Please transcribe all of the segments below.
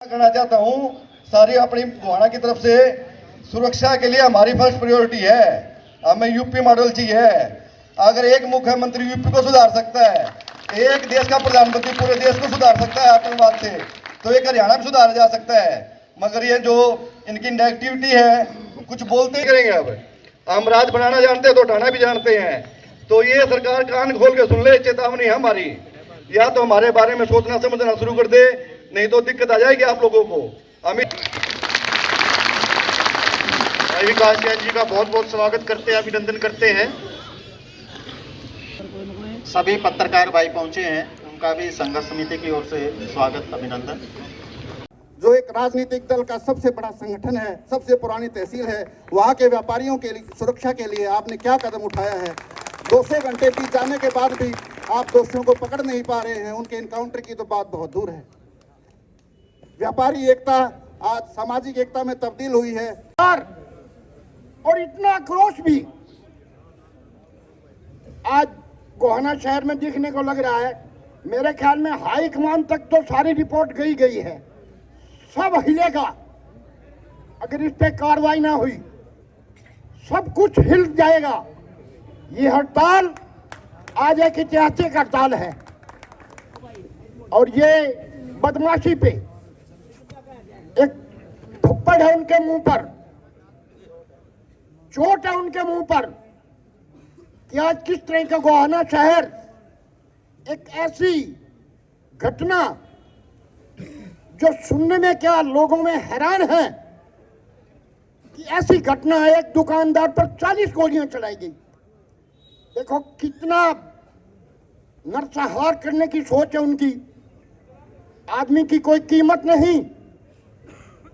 करना चाहता हूं सारी अपनी गोहाना की तरफ से। सुरक्षा के लिए हमारी फर्स्ट प्रायोरिटी है, हमें यूपी मॉडल चाहिए। अगर एक मुख्यमंत्री यूपी को सुधार सकता है, एक देश का प्रधानमंत्री पूरे देश को सुधार सकता है आतंकवाद से, तो एक हरियाणा में सुधारा जा सकता है। मगर ये जो इनकी नेगेटिविटी है, कुछ बोलते ही करेंगे। अब हम राज बनाना जानते हैं तो हटाना भी जानते हैं। तो ये सरकार कान खोल के सुन ले, चेतावनी है हमारी। या तो हमारे बारे में सोचना समझना शुरू कर दे, नहीं तो दिक्कत आ जाएगी आप लोगों को। अमित विकास जैन जी का बहुत बहुत स्वागत करते हैं, अभिनंदन करते हैं। सभी पत्रकार भाई पहुंचे हैं, उनका भी संघर्ष समिति की ओर से स्वागत अभिनंदन। जो एक राजनीतिक दल का सबसे बड़ा संगठन है, सबसे पुरानी तहसील है, वहाँ के व्यापारियों के सुरक्षा के लिए आपने क्या कदम उठाया है? 200 घंटे बीत जाने के बाद भी आप दोषियों को पकड़ नहीं पा रहे हैं। उनके इनकाउंटर की तो बात बहुत दूर है। व्यापारी एकता आज सामाजिक एकता में तब्दील हुई है। और इतना आक्रोश भी आज गोहाना शहर में दिखने को लग रहा है। मेरे ख्याल में हाई कमान तक तो सारी रिपोर्ट गई है, सब हिलेगा अगर इस पे कार्रवाई ना हुई, सब कुछ हिल जाएगा। ये हड़ताल आज एक ऐतिहासिक हड़ताल है और ये बदमाशी पे एक थप्पड़ है उनके मुंह पर, चोट है उनके मुंह पर कि आज किस तरह का गोहाना शहर एक ऐसी घटना जो सुनने में क्या लोगों में हैरान है कि ऐसी घटना है, एक दुकानदार पर 40 गोलियां चलाई गई। देखो कितना नरसंहार करने की सोच है उनकी। आदमी की कोई कीमत नहीं।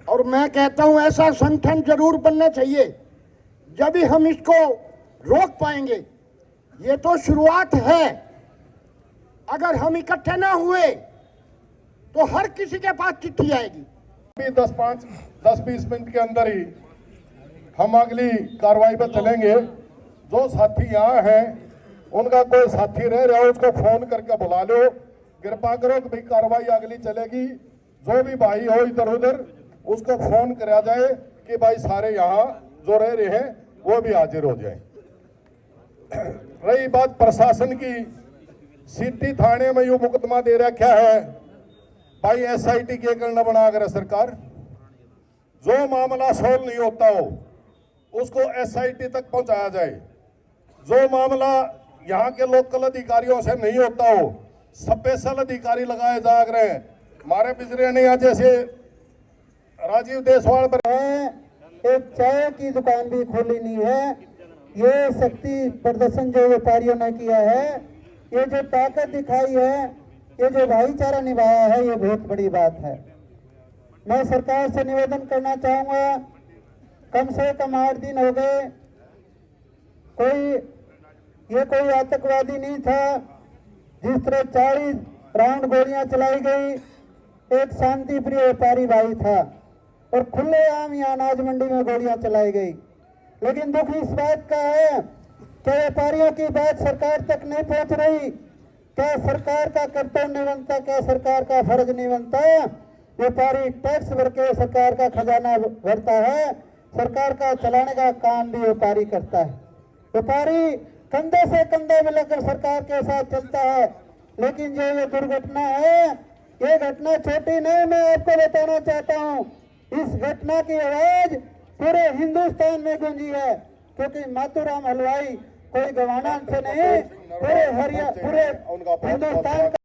और मैं कहता हूं ऐसा संगठन जरूर बनना चाहिए, जब भी हम इसको रोक पाएंगे। ये तो शुरुआत है, अगर हम इकट्ठे ना हुए तो हर किसी के पास चिट्ठी आएगी। 10-20 मिनट के अंदर ही हम अगली कार्रवाई पर चलेंगे। जो साथी यहाँ हैं, उनका कोई साथी रह रहा है उसको फोन करके बुला लो, कृपा करो कि भाई कार्रवाई अगली चलेगी। जो भी भाई हो इधर उधर उसको फोन करा जाए कि भाई सारे यहाँ जो रह रहे हैं वो भी हाजिर हो जाए। रही बात प्रशासन की, सिटी थाने में यू मुकदमा दे रखा है भाई, SIT के करना बना कर सरकार। जो मामला सोल्व नहीं होता हो उसको SIT तक पहुंचाया जाए। जो मामला यहाँ के लोकल अधिकारियों से नहीं होता हो, स्पेशल अधिकारी लगाए जा रहे हैं। हमारे पिछड़े ने यहाँ जैसे राजीव देशवाल पर एक चाय की दुकान भी खोली नहीं है। ये शक्ति प्रदर्शन जो व्यापारियों ने किया है, ये जो ताकत दिखाई है, ये जो भाईचारा निभाया है, ये बहुत बड़ी बात है। मैं सरकार से निवेदन करना चाहूंगा, कम से कम 8 दिन हो गए, कोई आतंकवादी नहीं था। जिस तरह 40 राउंड गोलियां चलाई गई, एक शांति प्रिय व्यापारी भाई था और खुलेआम यहाँ अनाज मंडी में गोलियां चलाई गई। लेकिन दुख इस बात का है कि व्यापारियों की बात सरकार तक नहीं पहुंच रही। क्या सरकार का कर्तव्य नहीं बनता, क्या सरकार का फर्ज नहीं बनता? व्यापारी टैक्स भर के सरकार का खजाना भरता है, सरकार का चलाने का काम भी व्यापारी करता है। व्यापारी कंधे से कंधे मिलाकर सरकार के साथ चलता है। लेकिन जो ये दुर्घटना है, ये घटना छोटी नहीं, मैं आपको बताना चाहता हूँ। इस घटना की आवाज पूरे हिंदुस्तान में गूंजी है, क्योंकि माथुराम हलवाई कोई गवाना से नहीं, पूरे हिंदुस्तान का।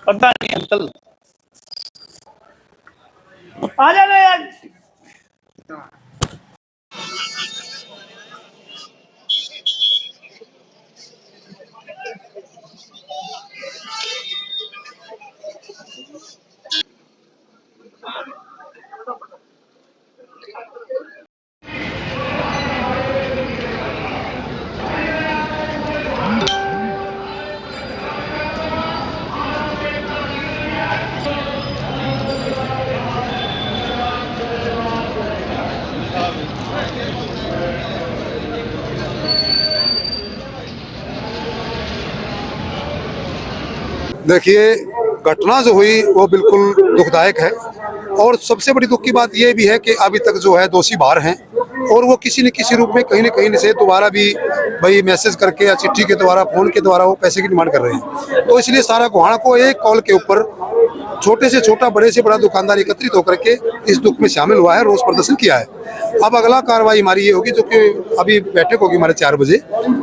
पता नहीं अंकल आ जाना यार। देखिए, घटना जो हुई वो बिल्कुल दुखदायक है और सबसे बड़ी दुख की बात ये भी है कि अभी तक जो है दोषी बाहर हैं और वो किसी न किसी रूप में कहीं न कहीं से दोबारा भी भाई मैसेज करके या चिट्ठी के द्वारा, फोन के द्वारा वो पैसे की डिमांड कर रहे हैं। तो इसलिए सारा गोहाना को एक कॉल के ऊपर छोटे से छोटा, बड़े से बड़ा दुकानदार एकत्रित होकर के इस दुख में शामिल हुआ है, रोष प्रदर्शन किया है। अब अगला कार्रवाई हमारी ये होगी, जो कि अभी बैठक होगी हमारे 4 बजे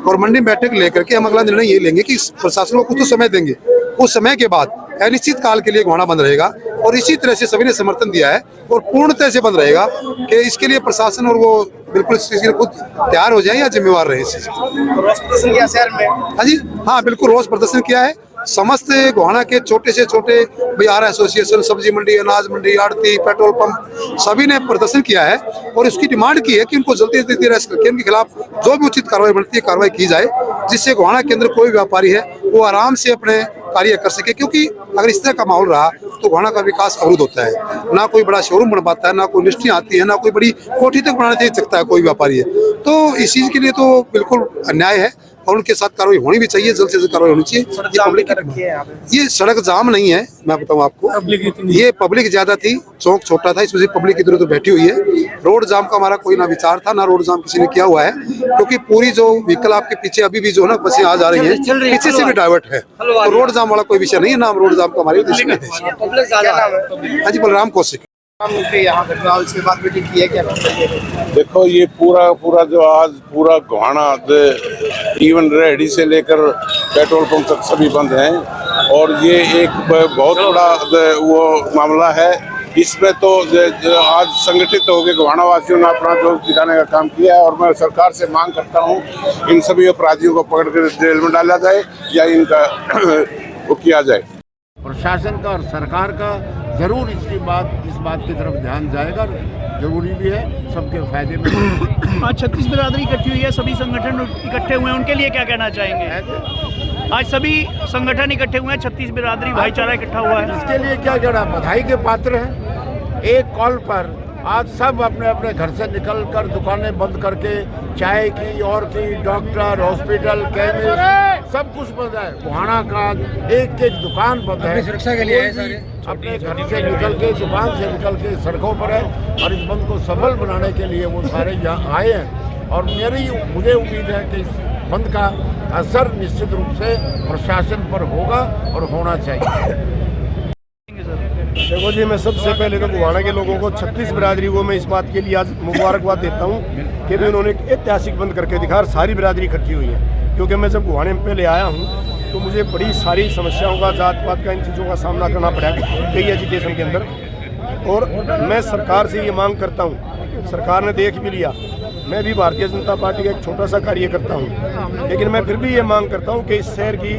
और मंडी बैठक लेकर के हम अगला निर्णय ये लेंगे कि प्रशासन को कुछ तो समय देंगे। उस समय के बाद अनिश्चित काल के लिए गोहाना बंद रहेगा और इसी तरह से सभी ने समर्थन दिया है और पूर्णतः से बंद रहेगा कि इसके लिए प्रशासन और वो बिल्कुल इस चीज के लिए खुद तैयार हो जाए या जिम्मेवार रहे इस चीज। रोष प्रदर्शन किया शहर में? हाँ जी, हाँ बिल्कुल रोष प्रदर्शन किया है। समस्त गोहाना के छोटे से छोटे बिहार एसोसिएशन, सब्जी मंडी, अनाज मंडी, आड़ती, पेट्रोल पंप सभी ने प्रदर्शन किया है और इसकी डिमांड की है कि उनको जल्दी से जल्दी अरेस्ट करके उनके खिलाफ जो भी उचित कार्रवाई बनती है कार्रवाई की जाए, जिससे गोहाना के अंदर कोई व्यापारी है वो आराम से अपने कार्य कर सके। क्योंकि अगर इस तरह का माहौल रहा तो गोहाना का विकास अवरुद्ध होता है। ना कोई बड़ा शोरूम बन पाता है, ना कोई इंडस्ट्री आती है, ना कोई बड़ी कोठी तक बनाने दे सकता है कोई व्यापारी है। तो इस चीज के लिए तो बिल्कुल अन्याय है और उनके साथ कार्रवाई होनी भी चाहिए, जल्द से जल्द कार्रवाई होनी चाहिए। ये सड़क जाम नहीं है, मैं बताऊं आपको, ये पब्लिक ज्यादा थी, चौक छोटा था, इस वजह से पब्लिक इधर उधर बैठी हुई है। रोड जाम का हमारा कोई ना विचार था, ना रोड जाम किसी ने किया हुआ है, क्योंकि पूरी जो व्हीकल आपके पीछे अभी भी जो है ना बसें आ जा रही है, पीछे से भी डाइवर्ट है, तो रोड जाम वाला कोई विषय नहीं है, ना हम रोड जाम का हमारे उद्देश्य में है। हाँ जी, बलराम कौशिक। यहाँ घटना उसके बाद मीटिंग की है क्या? देखो, ये पूरा जो आज पूरा गोहाना इवन रेहड़ी से लेकर पेट्रोल पंप तक सभी बंद हैं और ये एक बहुत बड़ा वो मामला है। इसमें तो आज संगठित होकर गोहाना वासियों ने अपना जोश दिखाने का काम किया है और मैं सरकार से मांग करता हूँ इन सभी अपराधियों को पकड़ कर जेल में डाला जाए या इनका वो किया जाए। प्रशासन का और सरकार का जरूर इस बात की तरफ ध्यान जाएगा, जरूरी भी है, सबके फायदे में। आज 36 बिरादरी इकट्ठी हुई है, सभी संगठन इकट्ठे हुए हैं, उनके लिए क्या कहना चाहेंगे? आज सभी संगठन इकट्ठे हुए हैं, 36 बिरादरी भाईचारा इकट्ठा हुआ है, इसके लिए क्या कहना, बधाई के पात्र हैं। एक कॉल पर आज सब अपने अपने घर से निकलकर दुकानें बंद करके चाय की और की, डॉक्टर, हॉस्पिटल, केमिस्ट सब कुछ बंद है। गोहाना का एक दुकान बंद है, सुरक्षा के लिए है सारे। अपने घर से निकल के, दुकान से निकल के सड़कों पर है और इस बंद को सफल बनाने के लिए वो सारे यहाँ आए हैं और मुझे उम्मीद है कि इस बंद का असर निश्चित रूप से प्रशासन पर होगा और होना चाहिए। देखो जी, मैं सबसे पहले तो गोहाना के लोगों को, 36 बिरादरी को मैं इस बात के लिए आज मुबारकबाद देता हूँ कि भी उन्होंने एक ऐतिहासिक बंद करके दिखा और सारी बिरादरी इकट्ठी हुई है। क्योंकि मैं जब गोहाने में पहले आया हूँ तो मुझे बड़ी सारी समस्याओं का, जात पात का, इन चीज़ों का सामना करना पड़ा कई एजुकेशन के अंदर। और मैं सरकार से ये मांग करता हूँ, सरकार ने देख भी लिया, मैं भी भारतीय जनता पार्टी का एक छोटा सा कार्यकर्ता हूँ, लेकिन मैं फिर भी ये मांग करता हूँ कि इस शहर की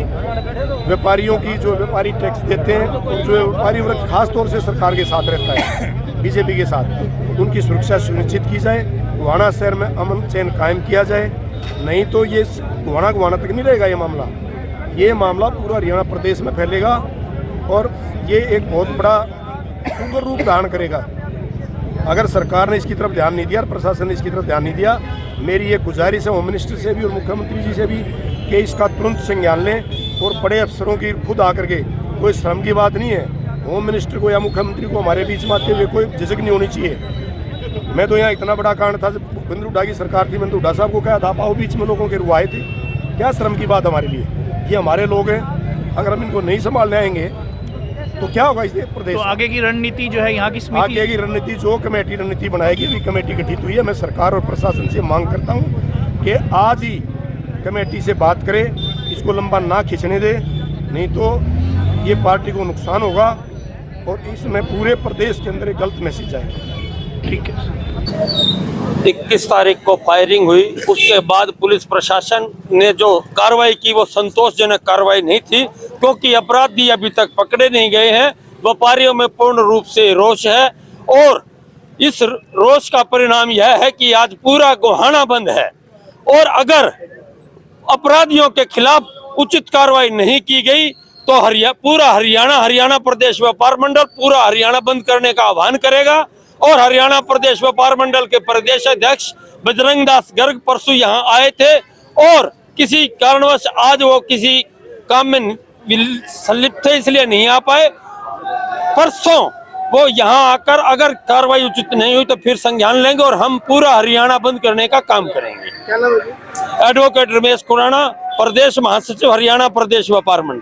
व्यापारियों की, जो व्यापारी टैक्स देते हैं और जो व्यापारी वर्ग खास तौर से सरकार के साथ रहता है, बीजेपी के साथ, उनकी सुरक्षा सुनिश्चित की जाए। गोहाना शहर में अमन चैन कायम किया जाए, नहीं तो ये गोहाना तक नहीं रहेगा ये मामला पूरा हरियाणा प्रदेश में फैलेगा और ये एक बहुत बड़ा उग्र रूप धारण करेगा। अगर सरकार ने इसकी तरफ ध्यान नहीं दिया और प्रशासन ने इसकी तरफ ध्यान नहीं दिया, मेरी ये गुजारिश है होम मिनिस्टर से भी और मुख्यमंत्री जी से भी कि इसका तुरंत संज्ञान लें और बड़े अफसरों की खुद आकर के, कोई शर्म की बात नहीं है, होम मिनिस्टर को या मुख्यमंत्री को हमारे बीच में आते हुए कोई झिझक नहीं होनी चाहिए। मैं तो यहाँ इतना बड़ा कांड था, जब भूपेंद्र हुड्डा की सरकार थी, मैंने तो हुड्डा साहब को कहा था आप आओ बीच में, लोगों के रुआए थे, क्या शर्म की बात हमारे लिए, ये हमारे लोग हैं, अगर हम इनको नहीं संभालने आएंगे तो क्या होगा इस प्रदेश। तो आगे की रणनीति जो है यहाँ की समिति, आगे की रणनीति जो कमेटी रणनीति बनाएगी, अभी कमेटी गठित हुई है। मैं सरकार और प्रशासन से मांग करता हूँ कि आज ही कमेटी से बात करें, इसको लंबा ना खींचने दे, नहीं तो ये पार्टी को नुकसान होगा और इसमें पूरे प्रदेश के अंदर एक गलत मैसेज जाएगा। ठीक है। 21 तारीख को फायरिंग हुई, उसके बाद पुलिस प्रशासन ने जो कार्रवाई की वो संतोषजनक कार्रवाई नहीं थी, क्योंकि अपराधी अभी तक पकड़े नहीं गए हैं। व्यापारियों में पूर्ण रूप से रोष है और इस रोष का परिणाम यह है कि आज पूरा गोहाना बंद है और अगर अपराधियों के खिलाफ उचित कार्रवाई नहीं की गई तो पूरा हरियाणा प्रदेश व्यापार मंडल पूरा हरियाणा बंद करने का आह्वान करेगा। और हरियाणा प्रदेश व्यापार मंडल के प्रदेश अध्यक्ष बजरंग दास गर्ग परसों यहाँ आए थे और किसी कारणवश आज वो किसी काम में संलिप्त थे इसलिए नहीं आ पाए। परसों वो यहाँ आकर अगर कार्रवाई उचित नहीं हुई तो फिर संज्ञान लेंगे और हम पूरा हरियाणा बंद करने का काम करेंगे। एडवोकेट रमेश खुराना, प्रदेश महासचिव, हरियाणा प्रदेश व्यापार मंडल।